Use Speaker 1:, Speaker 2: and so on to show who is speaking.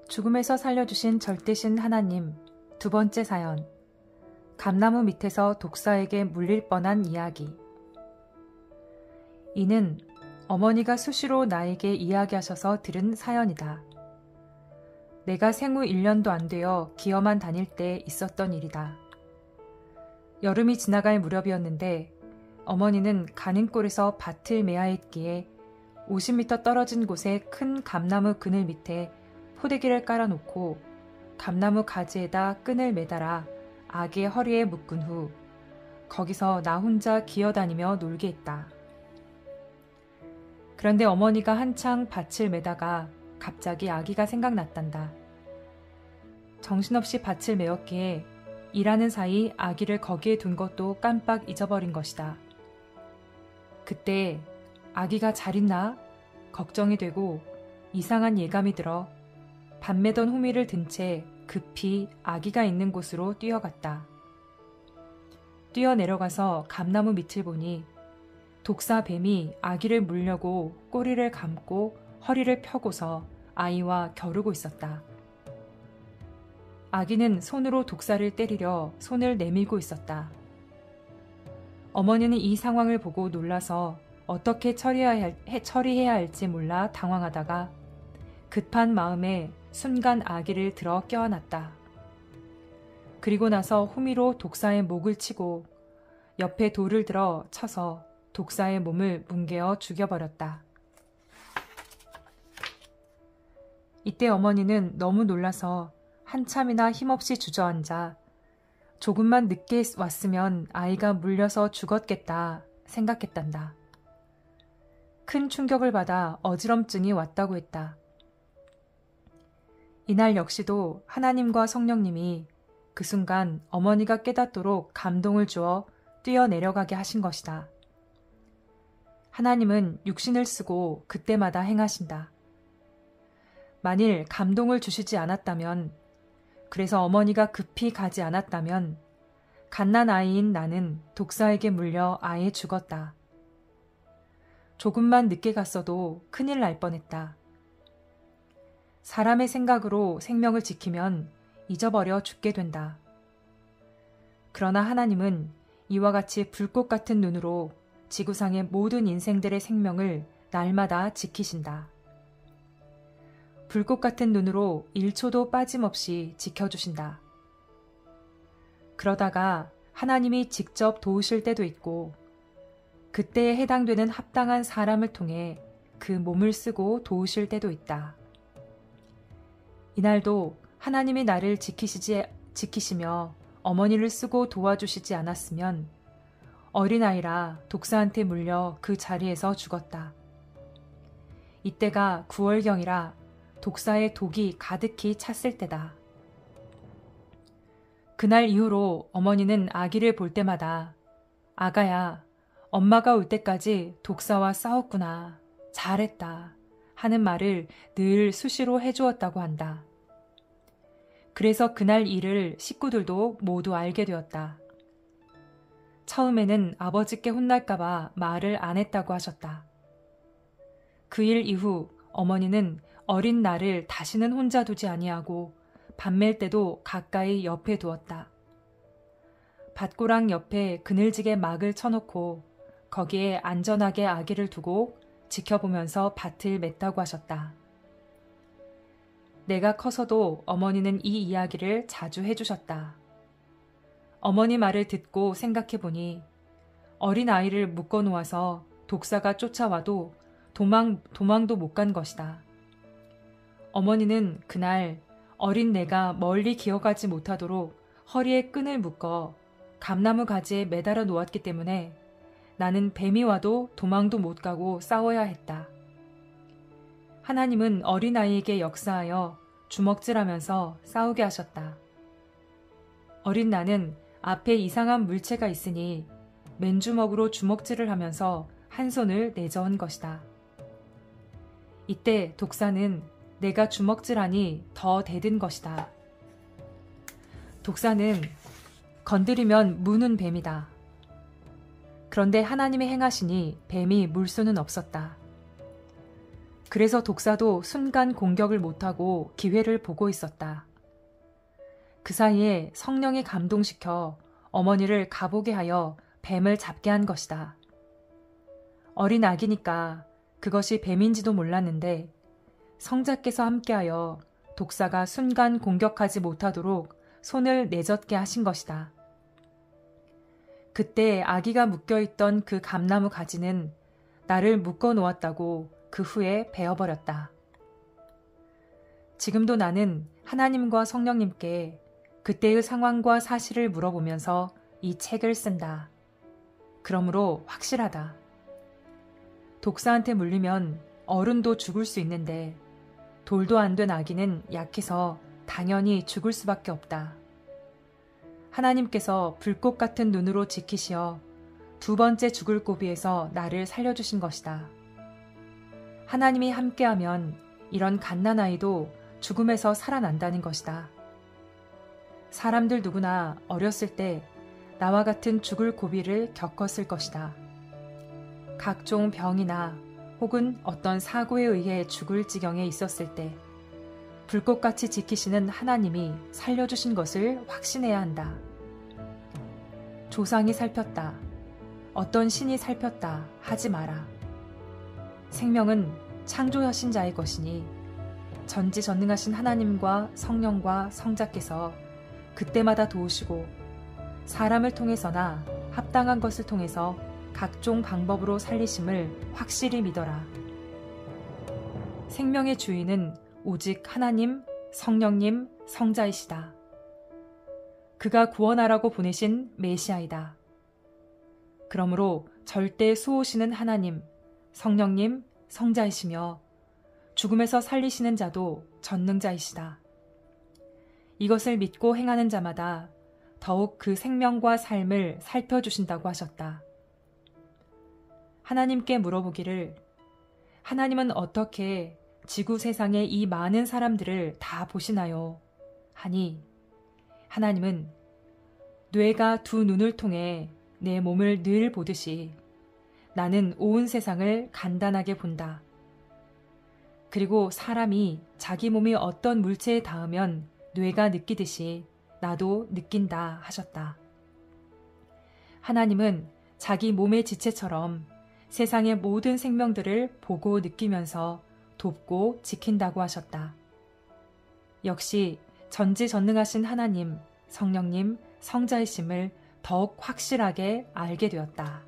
Speaker 1: 죽음에서 살려주신 절대신 하나님, 두 번째 사연. 감나무 밑에서 독사에게 물릴 뻔한 이야기. 이는 어머니가 수시로 나에게 이야기하셔서 들은 사연이다. 내가 생후 1년도 안 되어 기어만 다닐 때 있었던 일이다. 여름이 지나갈 무렵이었는데 어머니는 가는골에서 밭을 메아 있기에 50m 떨어진 곳에 큰 감나무 그늘 밑에 포대기를 깔아놓고 감나무 가지에다 끈을 매달아 아기의 허리에 묶은 후 거기서 나 혼자 기어다니며 놀게 했다. 그런데 어머니가 한창 밭을 매다가 갑자기 아기가 생각났단다. 정신없이 밭을 메었기에 일하는 사이 아기를 거기에 둔 것도 깜빡 잊어버린 것이다. 그때 아기가 잘 있나? 걱정이 되고 이상한 예감이 들어 밭 매던 호미를 든 채 급히 아기가 있는 곳으로 뛰어갔다. 뛰어내려가서 감나무 밑을 보니 독사 뱀이 아기를 물려고 꼬리를 감고 허리를 펴고서 아이와 겨루고 있었다. 아기는 손으로 독사를 때리려 손을 내밀고 있었다. 어머니는 이 상황을 보고 놀라서 어떻게 처리해야 할지 몰라 당황하다가 급한 마음에 순간 아기를 들어 껴안았다. 그리고 나서 호미로 독사의 목을 치고 옆에 돌을 들어 쳐서 독사의 몸을 뭉개어 죽여버렸다. 이때 어머니는 너무 놀라서 한참이나 힘없이 주저앉아 조금만 늦게 왔으면 아이가 물려서 죽었겠다 생각했단다. 큰 충격을 받아 어지럼증이 왔다고 했다. 이날 역시도 하나님과 성령님이 그 순간 어머니가 깨닫도록 감동을 주어 뛰어내려가게 하신 것이다. 하나님은 육신을 쓰고 그때마다 행하신다. 만일 감동을 주시지 않았다면, 그래서 어머니가 급히 가지 않았다면 갓난아이인 나는 독사에게 물려 아예 죽었다. 조금만 늦게 갔어도 큰일 날 뻔했다. 사람의 생각으로 생명을 지키면 잊어버려 죽게 된다. 그러나 하나님은 이와 같이 불꽃 같은 눈으로 지구상의 모든 인생들의 생명을 날마다 지키신다. 불꽃 같은 눈으로 1초도 빠짐없이 지켜주신다. 그러다가 하나님이 직접 도우실 때도 있고 그때에 해당되는 합당한 사람을 통해 그 몸을 쓰고 도우실 때도 있다. 이날도 하나님이 나를 지키시며 어머니를 쓰고 도와주시지 않았으면 어린아이라 독사한테 물려 그 자리에서 죽었다. 이때가 9월경이라 독사의 독이 가득히 찼을 때다. 그날 이후로 어머니는 아기를 볼 때마다 아가야, 엄마가 올 때까지 독사와 싸웠구나. 잘했다. 하는 말을 늘 수시로 해주었다고 한다. 그래서 그날 일을 식구들도 모두 알게 되었다. 처음에는 아버지께 혼날까봐 말을 안 했다고 하셨다. 그 일 이후 어머니는 어린 나를 다시는 혼자 두지 아니하고 밥 맬 때도 가까이 옆에 두었다. 밭고랑 옆에 그늘지게 막을 쳐놓고 거기에 안전하게 아기를 두고 지켜보면서 밭을 맸다고 하셨다. 내가 커서도 어머니는 이 이야기를 자주 해주셨다. 어머니 말을 듣고 생각해보니 어린 아이를 묶어놓아서 독사가 쫓아와도 도망도 못 간 것이다. 어머니는 그날 어린 내가 멀리 기어가지 못하도록 허리에 끈을 묶어 감나무 가지에 매달아 놓았기 때문에 나는 뱀이 와도 도망도 못 가고 싸워야 했다. 하나님은 어린아이에게 역사하여 주먹질하면서 싸우게 하셨다. 어린 나는 앞에 이상한 물체가 있으니 맨주먹으로 주먹질을 하면서 한 손을 내저은 것이다. 이때 독사는 내가 주먹질하니 더 대든 것이다. 독사는 건드리면 무는 뱀이다. 그런데 하나님의 행하시니 뱀이 물 수는 없었다. 그래서 독사도 순간 공격을 못하고 기회를 보고 있었다. 그 사이에 성령이 감동시켜 어머니를 가보게 하여 뱀을 잡게 한 것이다. 어린 아기니까 그것이 뱀인지도 몰랐는데 성자께서 함께하여 독사가 순간 공격하지 못하도록 손을 내젓게 하신 것이다. 그때 아기가 묶여있던 그 감나무 가지는 나를 묶어 놓았다고 그 후에 베어버렸다. 지금도 나는 하나님과 성령님께 그때의 상황과 사실을 물어보면서 이 책을 쓴다. 그러므로 확실하다. 독사한테 물리면 어른도 죽을 수 있는데 돌도 안 된 아기는 약해서 당연히 죽을 수밖에 없다. 하나님께서 불꽃 같은 눈으로 지키시어 두 번째 죽을 고비에서 나를 살려주신 것이다. 하나님이 함께하면 이런 갓난아이도 죽음에서 살아난다는 것이다. 사람들 누구나 어렸을 때 나와 같은 죽을 고비를 겪었을 것이다. 각종 병이나 혹은 어떤 사고에 의해 죽을 지경에 있었을 때 불꽃같이 지키시는 하나님이 살려주신 것을 확신해야 한다. 조상이 살폈다. 어떤 신이 살폈다 하지 마라. 생명은 창조하신 자의 것이니 전지전능하신 하나님과 성령과 성자께서 그때마다 도우시고 사람을 통해서나 합당한 것을 통해서 각종 방법으로 살리심을 확실히 믿어라. 생명의 주인은 오직 하나님, 성령님, 성자이시다. 그가 구원하라고 보내신 메시아이다. 그러므로 절대 수호시는 하나님, 성령님, 성자이시며 죽음에서 살리시는 자도 전능자이시다. 이것을 믿고 행하는 자마다 더욱 그 생명과 삶을 살펴주신다고 하셨다. 하나님께 물어보기를 하나님은 어떻게 지구 세상의 이 많은 사람들을 다 보시나요? 하니 하나님은 뇌가 두 눈을 통해 내 몸을 늘 보듯이 나는 온 세상을 간단하게 본다. 그리고 사람이 자기 몸이 어떤 물체에 닿으면 뇌가 느끼듯이 나도 느낀다 하셨다. 하나님은 자기 몸의 지체처럼 세상의 모든 생명들을 보고 느끼면서 돕고 지킨다고 하셨다. 역시 전지전능하신 하나님, 성령님, 성자이심을 더욱 확실하게 알게 되었다.